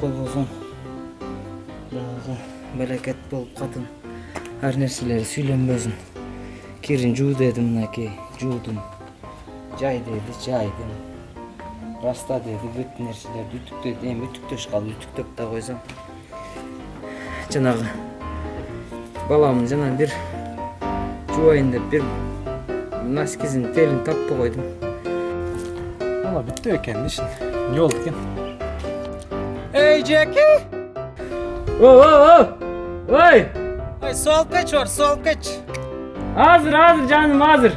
койгозун. Дагы мелекет болуп катын. Ар нерселери сүйлөнбөсүн. Кирин жуу дедим, мынакей, жуудум. Жай деди, жайдым. Раста деди, бүт нерселерди үтүктөйт. Эми үтүктөш калды, үтүктөп да койсом. Жанагы баламын жана бир жубайын деп бир носкисин телин таппай койдум. Ала бүттү экен ишин. Не болду экен? Эй, Джеки! Ой! Ай, su alıp kaç var, su alıp kaç. Hazır canım, hazır.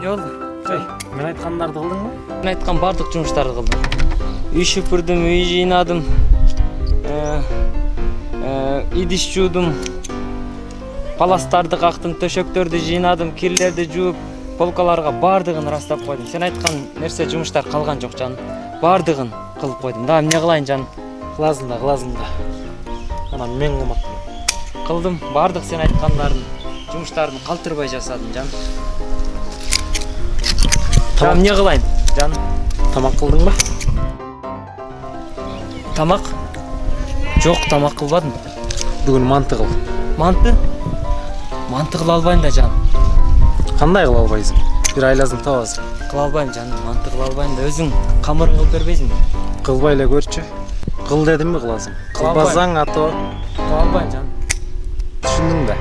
Ne oldu? Men aytkандарды кылдыңбы? Ben aytkan bardык жумуштарды кылдым. Үй шүпүрдүм, үй жыйнадым. Идиш жуудум. Паластарды кактым, төшөктөрдү жыйнадым, кирлерди жууп, полкаларга бардыгын ырастап койдум. Сен айткан нерсе жумуштар калган жок жаным. Бардыгын кылып койдум. Да, эмне кылайын жаным? Кыласың да. Ана мен кылмакмын. Кылдым, бардык сен айткандардын жумуштарын калтырбай жасадым жаным. Жаным, эмне кылайын? Жаным, Тамак кылдыңбы? тамак? Жок, тамак кылбадым. Бүгүн манты кыл. Манты? Манты кыла албайм да жаным. Кандай кыла албайсың? Бир айласын табасың. Кыла албайм жаным, манты кыла албайм да, өзүң камырын кылып бербейсиңби? Кылбай эле көрчү. Кыл дедимби кыласың. Кыла албайм. Кылбасаң ато. Кыла албайм жаным. Түшүндүң да.